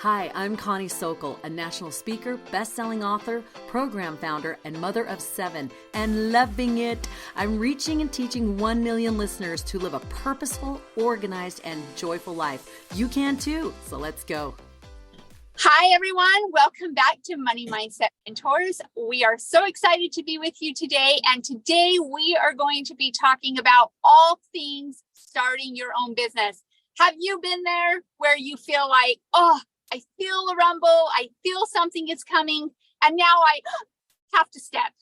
Hi, I'm Connie Sokol, a national speaker, best-selling author, program founder, and mother of 7, and loving it. I'm reaching and teaching 1 million listeners to live a purposeful, organized, and joyful life. You can too, so let's go. Hi, everyone. Welcome back to Money Mindset Mentors. We are so excited to be with you today. And today we are going to be talking about all things starting your own business. Have you been there where you feel like, oh, I feel a rumble, I feel something is coming, and now I have to step.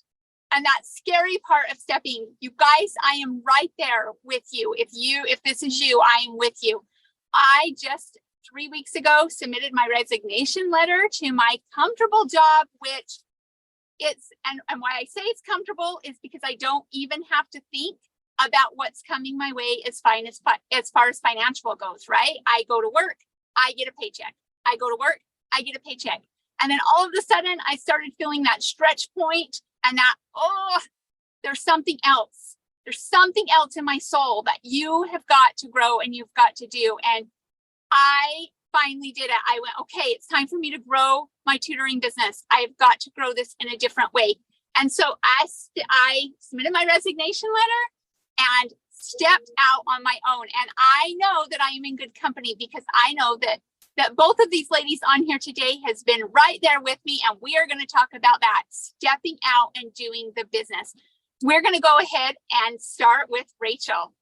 And that scary part of stepping, you guys, I am right there with you. If this is you, I am with you. I just 3 weeks ago submitted my resignation letter to my comfortable job, which and why I say it's comfortable is because I don't even have to think about what's coming my way as far as financial goes, right? I go to work, I get a paycheck. I go to work, I get a paycheck. And then all of a sudden I started feeling that stretch point and that, there's something else. There's something else in my soul that you have got to grow and you've got to do. And I finally did it. I went, okay, it's time for me to grow my tutoring business. I've got to grow this in a different way. And so I submitted my resignation letter and stepped out on my own. And I know that I am in good company because I know that both of these ladies on here today has been right there with me. And we are going to talk about that, stepping out and doing the business. We're going to go ahead and start with Rachel.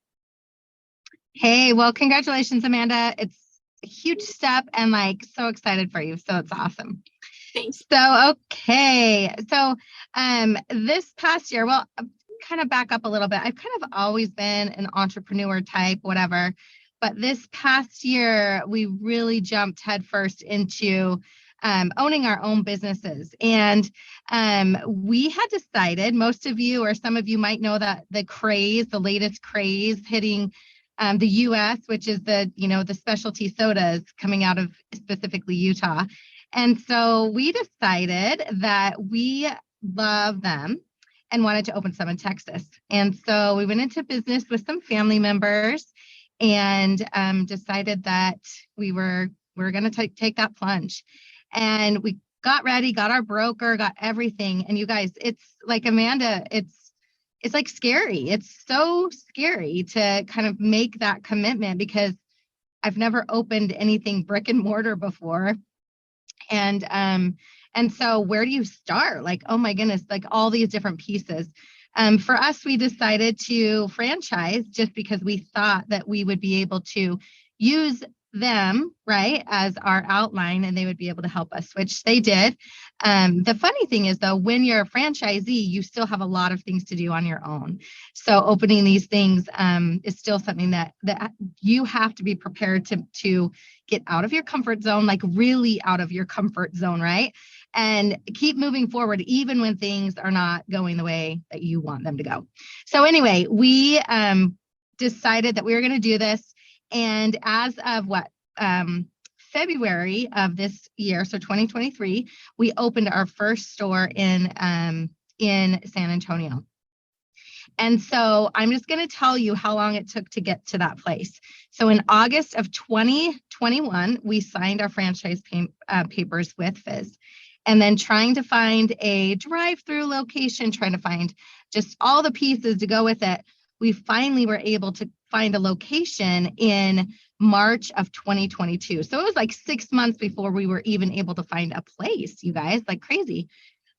Hey, well, congratulations, Amanda. It's a huge step and so excited for you. So it's awesome. Thanks. So, okay. So this past year, well, kind of back up a little bit. I've kind of always been an entrepreneur type, whatever. But this past year, we really jumped headfirst into owning our own businesses. And we had decided, most of you or some of you might know that the latest craze hitting the US, which is the specialty sodas coming out of specifically Utah. And so we decided that we love them and wanted to open some in Texas. And so we went into business with some family members and decided that we were going to take that plunge. And we got ready, got our broker, got everything. And you guys, it's like Amanda, it's like scary. It's so scary to kind of make that commitment because I've never opened anything brick and mortar before. And so where do you start? Oh my goodness, all these different pieces. For us, we decided to franchise just because we thought that we would be able to use them, right, as our outline and they would be able to help us, which they did. The funny thing is, though, when you're a franchisee, you still have a lot of things to do on your own. So opening these things is still something that you have to be prepared to get out of your comfort zone, really out of your comfort zone, right? And keep moving forward, even when things are not going the way that you want them to go. So anyway, we decided that we were going to do this. And as of February of this year, so 2023, we opened our first store in San Antonio. And so I'm just going to tell you how long it took to get to that place. So in August of 2021, we signed our franchise papers with Fizz. And then trying to find a drive-through location, trying to find just all the pieces to go with it, we finally were able to find a location in March of 2022. So it was 6 months before we were even able to find a place, you guys, crazy.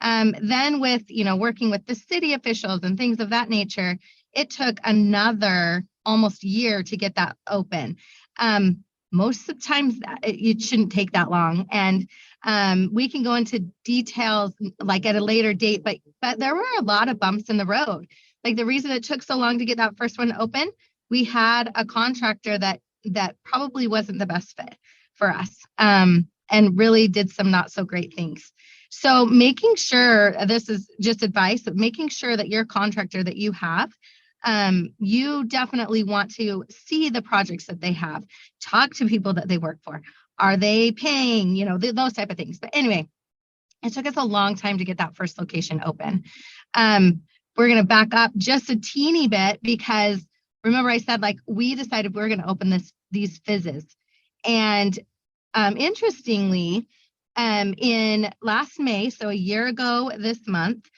Then with, working with the city officials and things of that nature, it took another almost year to get that open. Most of the times it shouldn't take that long. And we can go into details at a later date, but there were a lot of bumps in the road. The reason it took so long to get that first one open, we had a contractor that probably wasn't the best fit for us and really did some not so great things. So making sure, this is just advice, but making sure that your contractor that you have, you definitely want to see the projects that they have, talk to people that they work for. Are they paying, those type of things. But anyway, it took us a long time to get that first location open. We're going to back up just a teeny bit because remember I said we decided we were going to open these Fizzes. And Interestingly, in last May, so a year ago this month,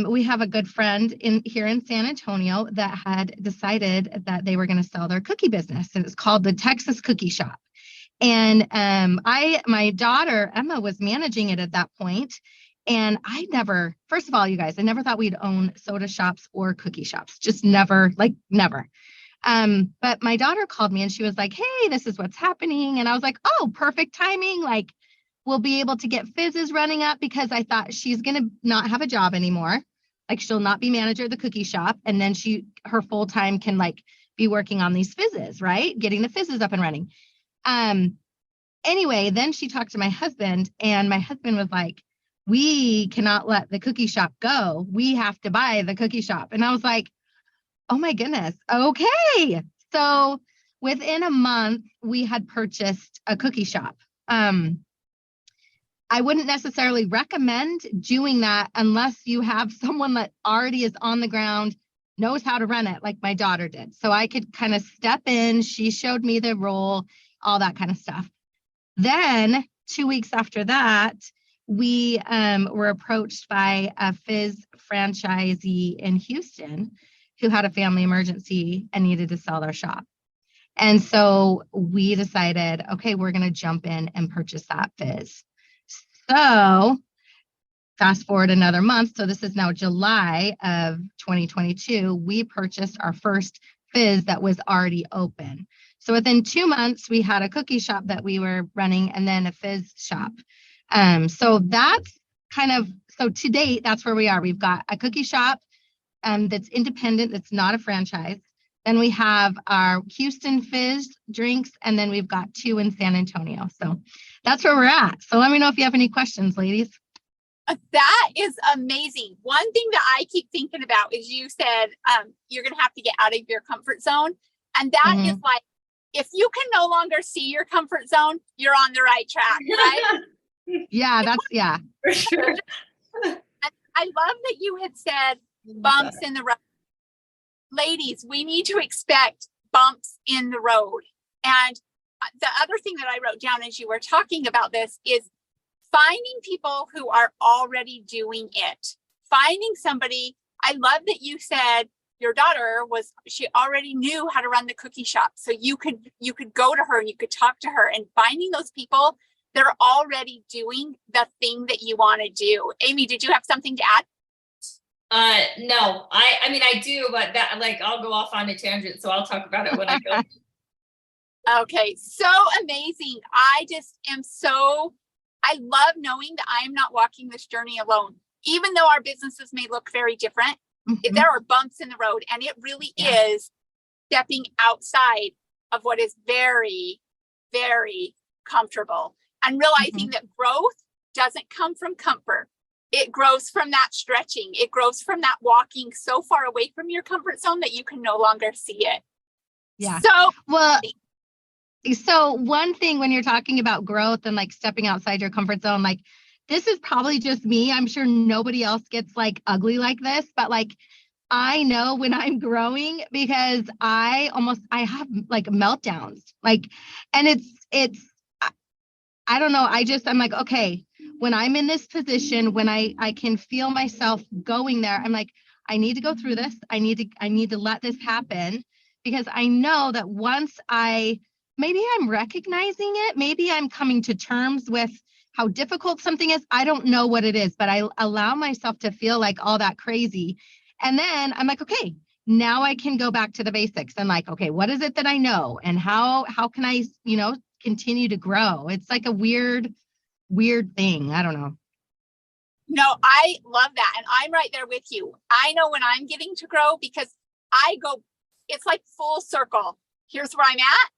we have a good friend here in San Antonio that had decided that they were going to sell their cookie business, and it's called the Texas Cookie Shop. And my daughter Emma was managing it at that point, and first of all, you guys, I never thought we'd own soda shops or cookie shops, just never, like never. But my daughter called me and she was like, "Hey, this is what's happening," and I was like, "Oh, perfect timing! Like, we'll be able to get fizzes running up," because I thought she's going to not have a job anymore. Like, she'll not be manager of the cookie shop. And then her full time can like be working on these fizzes, right? Getting the fizzes up and running. Anyway, then she talked to my husband, and my husband was like, "We cannot let the cookie shop go. We have to buy the cookie shop." And I was like, "Oh my goodness. Okay." So within a month, we had purchased a cookie shop. I wouldn't necessarily recommend doing that unless you have someone that already is on the ground, knows how to run it, like my daughter did. So I could kind of step in. She showed me the role, all that kind of stuff. Then 2 weeks after that, we were approached by a Fizz franchisee in Houston who had a family emergency and needed to sell their shop. And so we decided, okay, we're going to jump in and purchase that Fizz. So fast forward another month. So this is now July of 2022. We purchased our first Fizz that was already open. So within 2 months, we had a cookie shop that we were running and then a Fizz shop. So that's so to date, that's where we are. We've got a cookie shop that's independent, that's not a franchise. Then we have our Houston Fizz drinks, and then we've got 2 in San Antonio. So that's where we're at. So let me know if you have any questions, ladies. That is amazing. One thing that I keep thinking about is you said you're going to have to get out of your comfort zone. And that is like, if you can no longer see your comfort zone, you're on the right track, right? Yeah. For sure. And I love that you had said bumps in the road. Ladies, we need to expect bumps in the road. And the other thing that I wrote down as you were talking about this is finding people who are already doing it. Finding somebody. I love that you said your daughter she already knew how to run the cookie shop. So you could go to her and you could talk to her, and finding those people that are already doing the thing that you want to do. Amy, did you have something to add? No, I mean, I do, but that, like, I'll go off on a tangent, so I'll talk about it when I go. Okay. So amazing. I love knowing that I am not walking this journey alone. Even though our businesses may look very different, there are bumps in the road, and it really is stepping outside of what is very, very comfortable and realizing that growth doesn't come from comfort. It grows from that stretching. It grows from that walking so far away from your comfort zone that you can no longer see it. Yeah. So one thing when you're talking about growth and like stepping outside your comfort zone, like this is probably just me. I'm sure nobody else gets like ugly like this, but like I know when I'm growing because I have like meltdowns, like, and it's, I don't know. I'm like, okay, when I'm in this position, when I can feel myself going there, I'm like, I need to go through this. I need to let this happen, because I know that once maybe I'm recognizing it, maybe I'm coming to terms with how difficult something is. I don't know what it is, but I allow myself to feel like all that crazy. And then I'm like, okay, now I can go back to the basics and like, okay, what is it that I know? And how can I, continue to grow? It's like a weird thing. I don't know. No, I love that. And I'm right there with you. I know when I'm getting to grow because it's like full circle. Here's where I'm at.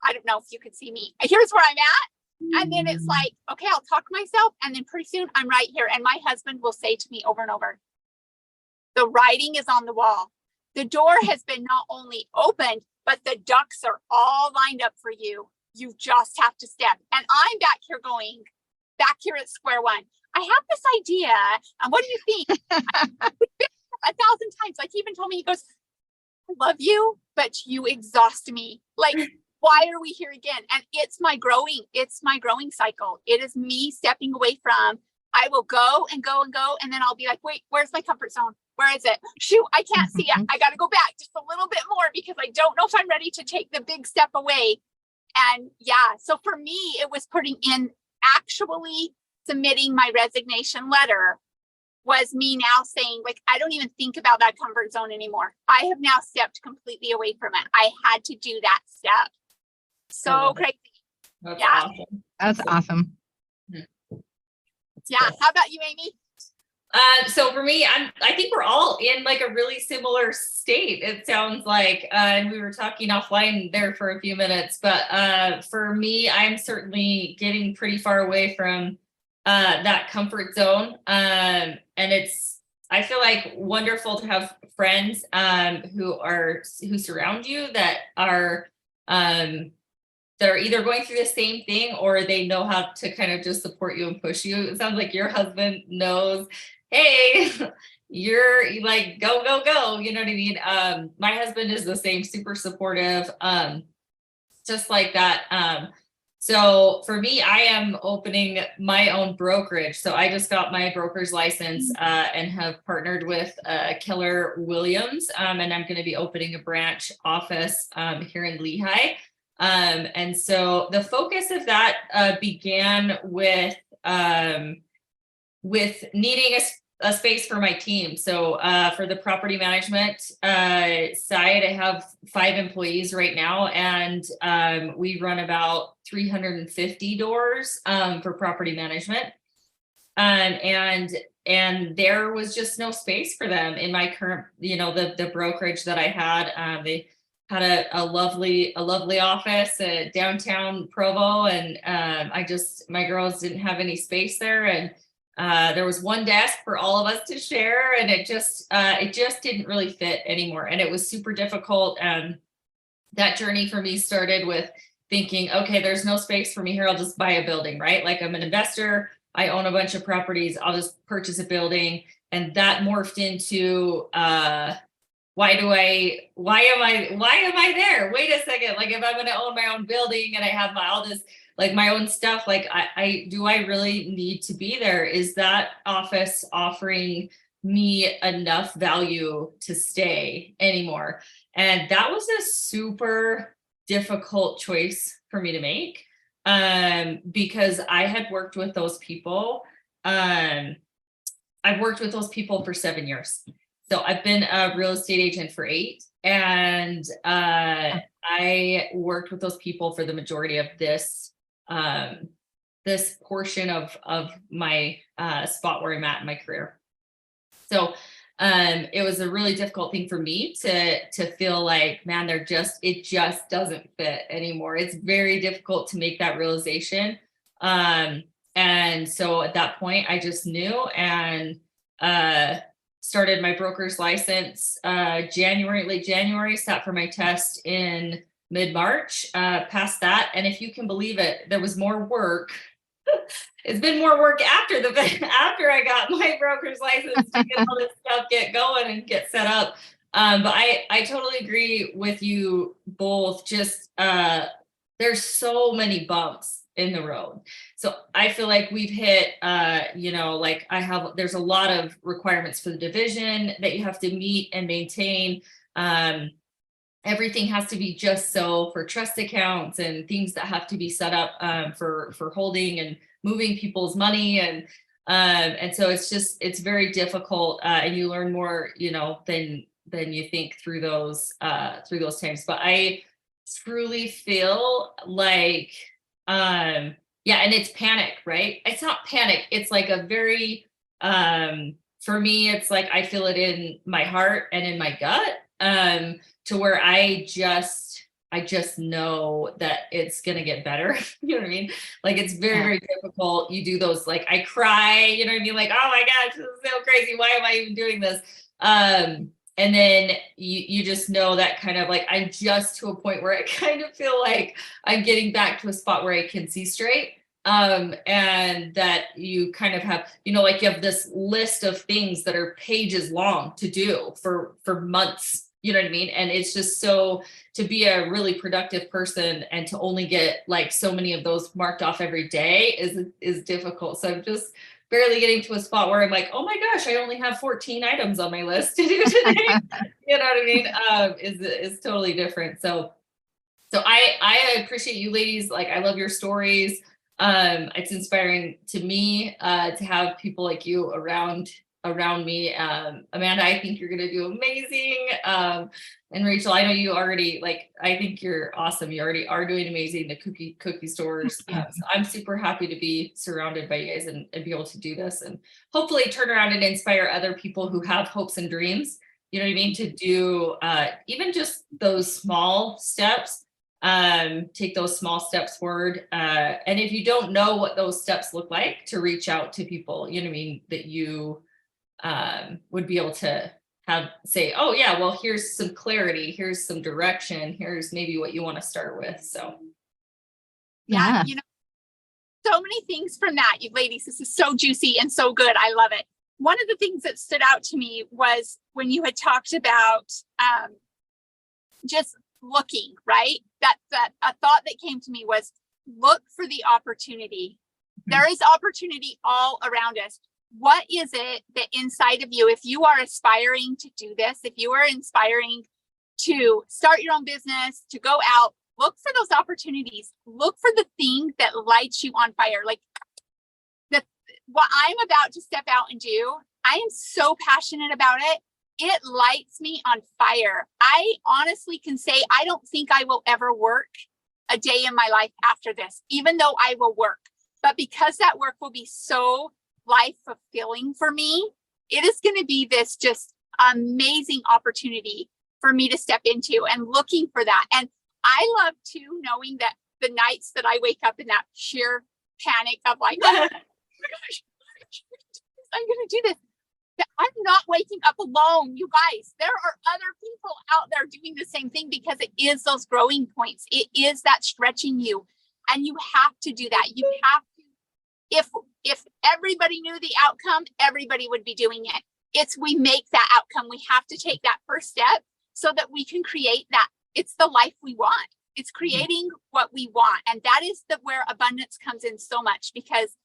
I don't know if you can see me. Here's where I'm at. And then it's like, okay, I'll talk to myself. And then pretty soon I'm right here. And my husband will say to me over and over, the writing is on the wall. The door has been not only opened, but the ducks are all lined up for you. You just have to step. And I'm back here at square one. I have this idea. And what do you think? 1,000 times. Like he even told me, he goes, I love you, but you exhaust me. Like why are we here again? And it's my growing cycle. It is me stepping away from, I will go and go and go. And then I'll be like, wait, where's my comfort zone? Where is it? Shoot, I can't see it. I got to go back just a little bit more because I don't know if I'm ready to take the big step away. And yeah, so for me, it was putting in, actually submitting my resignation letter was me now saying, like, I don't even think about that comfort zone anymore. I have now stepped completely away from it. I had to do that step. So crazy. That's Yeah. awesome. That's awesome. Yeah. How about you, Amy? So for me, I think we're all in like a really similar state. It sounds like, and we were talking offline there for a few minutes, but for me, I'm certainly getting pretty far away from that comfort zone. And I feel like wonderful to have friends who surround you that are either going through the same thing or they know how to kind of just support you and push you. It sounds like your husband knows, hey, you're like, go, go, go. You know what I mean? My husband is the same, super supportive, just like that. So for me, I am opening my own brokerage. So I just got my broker's license and have partnered with Keller Williams. And I'm going to be opening a branch office here in Lehigh. And so the focus of that began with needing a space for my team. So for the property management side, I have 5 employees right now, and we run about 350 doors for property management. And there was just no space for them in my current, the brokerage that I had. They had a lovely office at downtown Provo, and my girls didn't have any space there, and there was one desk for all of us to share, and it just didn't really fit anymore, and it was super difficult. That journey for me started with thinking, okay, there's no space for me here. I'll just buy a building, right? Like, I'm an investor. I own a bunch of properties. I'll just purchase a building, and that morphed into why am I there? Wait a second. Like, if I'm going to own my own building and I have all this, like, my own stuff, like, do I really need to be there? Is that office offering me enough value to stay anymore? And that was a super difficult choice for me to make, because I had worked with those people. I've worked with those people for 7 years. So I've been a real estate agent for 8, and I worked with those people for the majority of this portion of my spot where I'm at in my career. So it was a really difficult thing for me to feel like, man, it just doesn't fit anymore. It's very difficult to make that realization. And so at that point, I just knew, and started my broker's license late January, sat for my test in mid-March, passed that. And if you can believe it, there was more work. It's been more work after I got my broker's license to get all this stuff, get going and get set up. But I totally agree with you both. Just there's so many bumps in the road. So I feel like we've hit, there's a lot of requirements for the division that you have to meet and maintain. Everything has to be just so for trust accounts and things that have to be set up for holding and moving people's money. And so it's very difficult, and you learn more, than you think through those times. But I truly feel like, and it's panic, right? It's not panic. It's like a very, for me, it's like, I feel it in my heart and in my gut, to where I just know that it's going to get better. You know what I mean? Like, it's very, very difficult. You do those, like, I cry, you know what I mean? Like, oh my gosh, this is so crazy. Why am I even doing this? And then you just know that kind of like, I'm just to a point where I kind of feel like I'm getting back to a spot where I can see straight. And that you kind of have, like, you have this list of things that are pages long to do for months You know what I mean? And it's just so, to be a really productive person and to only get like so many of those marked off every day is difficult. So I'm just barely getting to a spot where I'm like, oh my gosh, I only have 14 items on my list to do today. You know what I mean? Is totally different. So I appreciate you ladies. Like, I love your stories. It's inspiring to me to have people like you around me. Amanda, I think you're gonna do amazing. And Rachel, I know you already, like, I think you're awesome. You already are doing amazing. The cookie stores. So I'm super happy to be surrounded by you guys and be able to do this and hopefully turn around and inspire other people who have hopes and dreams. You know what I mean? To do even just those small steps. Take those small steps forward. And if you don't know what those steps look like, to reach out to people, you know what I mean, that you would be able to say, oh yeah, well, here's some clarity, here's some direction, here's maybe what you want to start with. So yeah, you know, so many things from that, you ladies. This is so juicy and so good. I love it. One of the things that stood out to me was when you had talked about just looking, right? That a thought that came to me was, look for the opportunity. There is opportunity all around us. What is it that inside of you, if you are aspiring to do this, if you are inspiring to start your own business, to go out, look for those opportunities. Look for the thing that lights you on fire. Like what I'm about to step out and do, I am so passionate about it. It lights me on fire. I honestly can say, I don't think I will ever work a day in my life after this, even though I will work. But because that work will be so life fulfilling for me, it is going to be this just amazing opportunity for me to step into, and looking for that. And I love too, knowing that the nights that I wake up in that sheer panic of like, oh my gosh, I'm going to do this. That I'm not waking up alone, you guys. There are other people out there doing the same thing, because it is those growing points. It is that stretching you, and you have to do that. You have to. If everybody knew the outcome, everybody would be doing it. It's we make that outcome. We have to take that first step so that we can create that. It's the life we want. It's creating what we want, and that is where abundance comes in so much. Because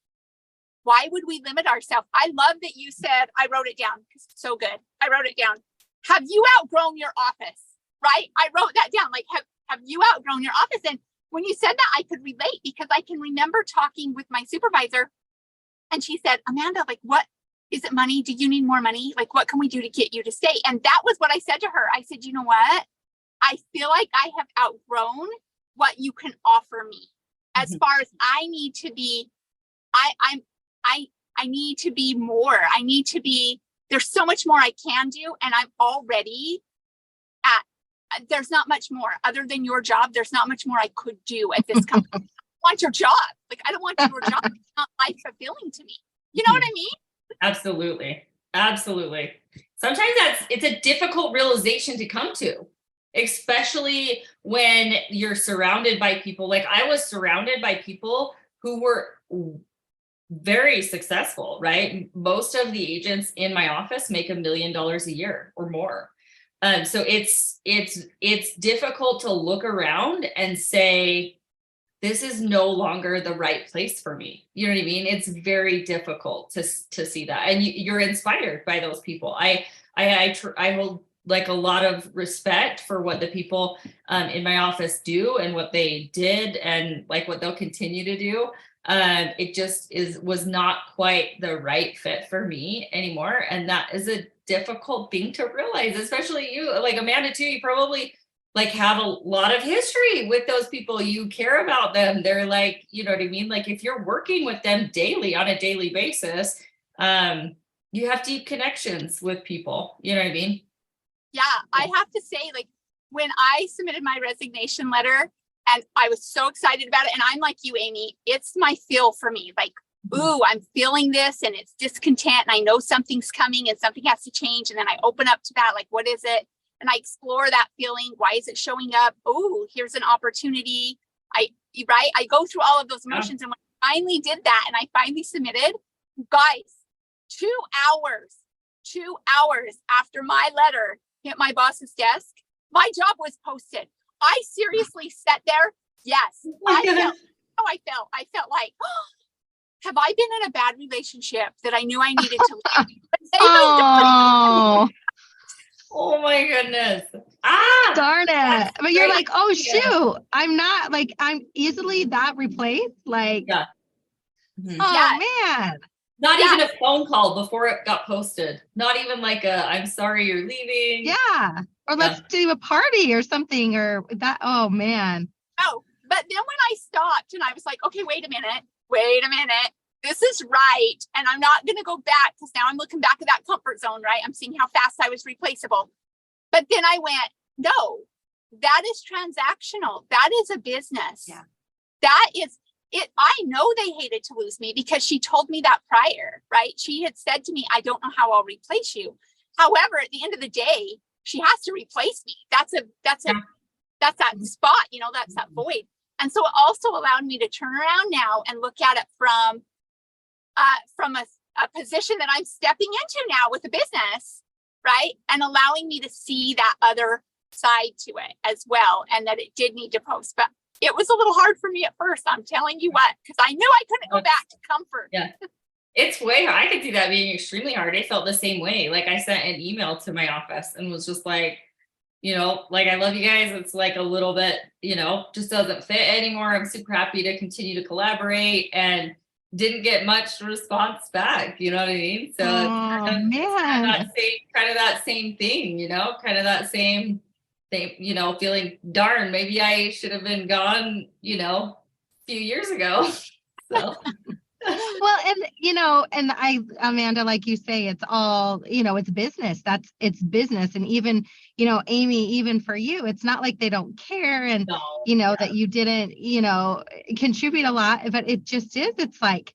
why would we limit ourselves? I love that you said, I wrote it down because it's so good. I wrote it down. Have you outgrown your office? Right? I wrote that down. Like, have you outgrown your office? And when you said that, I could relate, because I can remember talking with my supervisor, and she said, Amanda, like, what is it? Money? Do you need more money? Like, what can we do to get you to stay? And that was what I said to her. I said, you know what? I feel like I have outgrown what you can offer me. As far as I need to be, I need to be more. I need to be, there's so much more I can do. And I'm already there's not much more other than your job. There's not much more I could do at this company. I want your job. Like, I don't want your job. It's not life fulfilling to me. You know what I mean? Absolutely. Absolutely. Sometimes it's a difficult realization to come to, especially when you're surrounded by people. Like, I was surrounded by people who were very successful, right? Most of the agents in my office make $1 million a year or more. So it's difficult to look around and say, this is no longer the right place for me. You know what I mean? It's very difficult to see that. And you're inspired by those people. I hold like a lot of respect for what the people in my office do and what they did and like what they'll continue to do. It just was not quite the right fit for me anymore. And that is a difficult thing to realize, especially you, like Amanda too. You probably like have a lot of history with those people. You care about them. They're like, you know what I mean? Like, if you're working with them daily on a daily basis, you have deep connections with people. You know what I mean? Yeah, I have to say, like, when I submitted my resignation letter, and I was so excited about it. And I'm like you, Amy, it's my feel for me. Like, ooh, I'm feeling this and it's discontent. And I know something's coming and something has to change. And then I open up to that, like, what is it? And I explore that feeling. Why is it showing up? Oh, here's an opportunity. I go through all of those emotions. And when I finally did that and I finally submitted, guys, 2 hours after my letter, hit my boss's desk, my job was posted. I seriously sat there. Yes, I felt how I felt. I felt like, oh, have I been in a bad relationship that I knew I needed to leave? Oh, Oh my goodness. Ah, darn it. But you're great like, oh, idea. shoot, I'm easily that replaced. Like, Yeah. Mhm. oh, man. Not Yeah. even a phone call before it got posted. Not even like a, I'm sorry you're leaving. Yeah. Or let's do a party or something or that. Oh, man. Oh, but then when I stopped and I was like, okay, wait a minute. This is right. And I'm not going to go back because now I'm looking back at that comfort zone, right? I'm seeing how fast I was replaceable. But then I went, no, that is transactional. That is a business. Yeah. That is it. I know they hated to lose me because she told me that prior, right? She had said to me, I don't know how I'll replace you. However, at the end of the day, she has to replace me. That's that spot, that's that void. And so it also allowed me to turn around now and look at it from a position that I'm stepping into now with the business, right? And allowing me to see that other side to it as well. And that it did need to post, but it was a little hard for me at first. I'm telling you what, because I knew I couldn't go back to comfort. Yeah. It's way hard. I could see that being extremely hard. I felt the same way. Like I sent an email to my office and was just like, like, I love you guys. It's like a little bit, just doesn't fit anymore. I'm super happy to continue to collaborate, and didn't get much response back. You know what I mean? So Oh, it's man. kind of that same thing, kind of that same thing, feeling darn, maybe I should have been gone, a few years ago. So. Well, and Amanda, like you say, it's all, it's business. It's business. And even, Amy, even for you, it's not like they don't care and, that you didn't, contribute a lot, but it just is, it's like,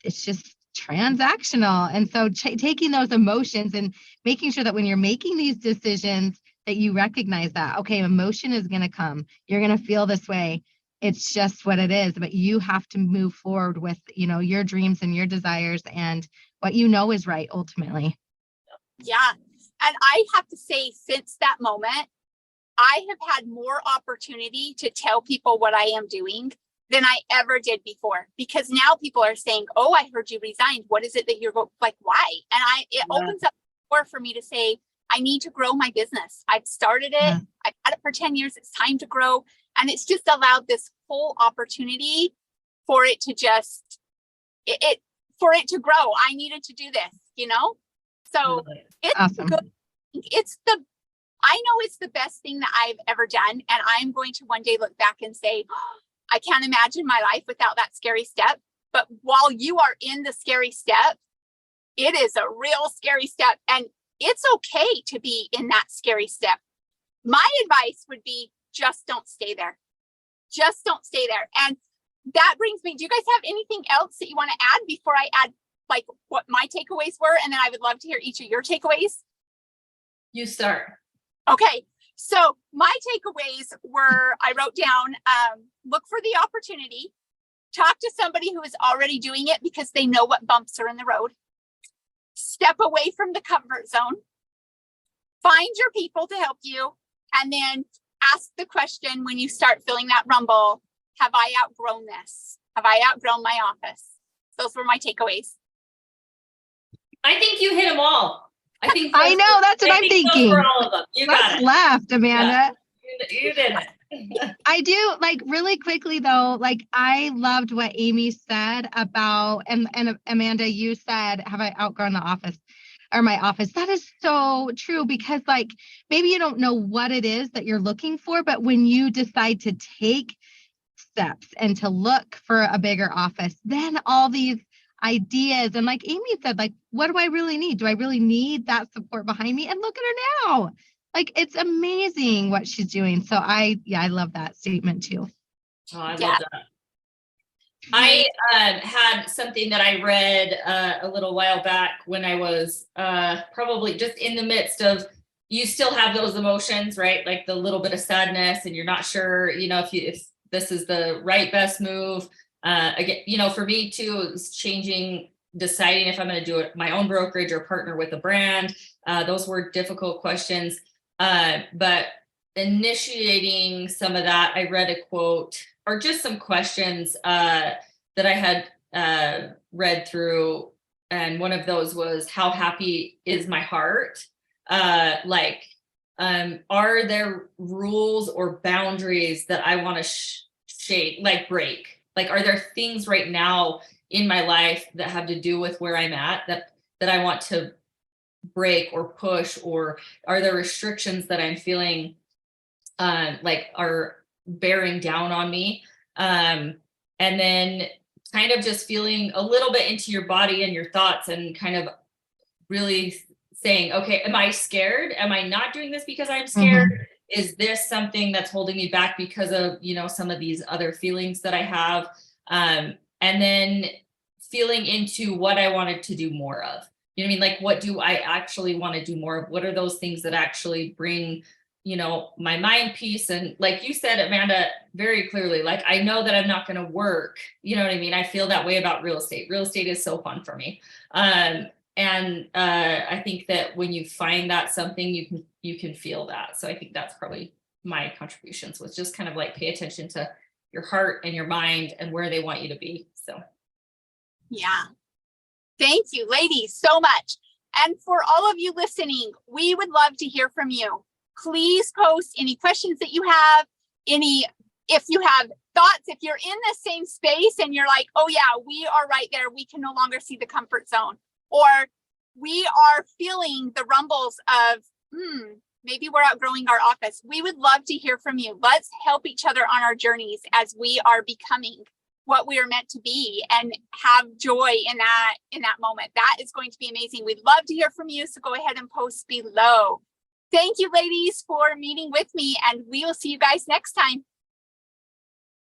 it's just transactional. And so taking those emotions and making sure that when you're making these decisions, that you recognize that, okay, emotion is going to come. You're going to feel this way. It's just what it is, but you have to move forward with, your dreams and your desires and what is right ultimately. Yeah. And I have to say, since that moment, I have had more opportunity to tell people what I am doing than I ever did before, because now people are saying, oh, I heard you resigned. What is it that you're like, why? And it opens up the door for me to say, I need to grow my business. I've started it. Yeah. I've had it for 10 years. It's time to grow. And it's just allowed this whole opportunity for it to just, for it to grow. I needed to do this, So it's awesome. Good. I know it's the best thing that I've ever done. And I'm going to one day look back and say, oh, I can't imagine my life without that scary step. But while you are in the scary step, it is a real scary step. And it's okay to be in that scary step. My advice would be just don't stay there. Just don't stay there. And that brings me, do you guys have anything else that you want to add before I add like what my takeaways were? And then I would love to hear each of your takeaways. You start. Okay. So my takeaways were, I wrote down, look for the opportunity, talk to somebody who is already doing it because they know what bumps are in the road. Step away from the comfort zone, find your people to help you, and then ask the question when you start feeling that rumble, have I outgrown this? Have I outgrown my office? Those were my takeaways. I think you hit them all. I know, that's what I'm thinking. For all of them. You got it. Left, Amanda. Yeah, you did it. I do, like, really quickly though, like I loved what Amy said about, and Amanda, you said, have I outgrown the office or my office? That is so true, because like maybe you don't know what it is that you're looking for, but when you decide to take steps and to look for a bigger office, then all these ideas, and like Amy said, like, what do I really need? Do I really need that support behind me? And look at her now. Like, it's amazing what she's doing. So I love that statement too. Oh, I love that. I had something that I read a little while back when I was probably just in the midst of, you still have those emotions, right? Like the little bit of sadness, and you're not sure, if this is the right best move. Again, for me too, it was deciding if I'm going to do it my own brokerage or partner with a brand. Those were difficult questions. But initiating some of that, I read a quote or just some questions that I had read through. And one of those was, how happy is my heart? Are there rules or boundaries that I want to break? Like, are there things right now in my life that have to do with where I'm at that I want to break or push? Or are there restrictions that I'm feeling are bearing down on me? And then kind of just feeling a little bit into your body and your thoughts, and kind of really saying, okay, am I scared? Am I not doing this because I'm scared? Mm-hmm. Is this something that's holding me back because of, some of these other feelings that I have? And then feeling into what I wanted to do more of. You know what I mean? Like, what do I actually want to do more of? What are those things that actually bring, my mind peace? And like you said, Amanda, very clearly, like, I know that I'm not going to work. You know what I mean? I feel that way about real estate. Real estate is so fun for me. And I think that when you find that something, you can feel that. So I think that's probably my contributions, was just kind of like pay attention to your heart and your mind and where they want you to be. So. Yeah. Thank you, ladies, so much. And for all of you listening, we would love to hear from you. Please post any questions that you have, if you have thoughts, if you're in the same space and you're like, oh yeah, we are right there. We can no longer see the comfort zone, or we are feeling the rumbles of, maybe we're outgrowing our office. We would love to hear from you. Let's help each other on our journeys as we are becoming what we are meant to be, and have joy in that moment. That is going to be amazing. We'd love to hear from you. So go ahead and post below. Thank you, ladies, for meeting with me, and we will see you guys next time.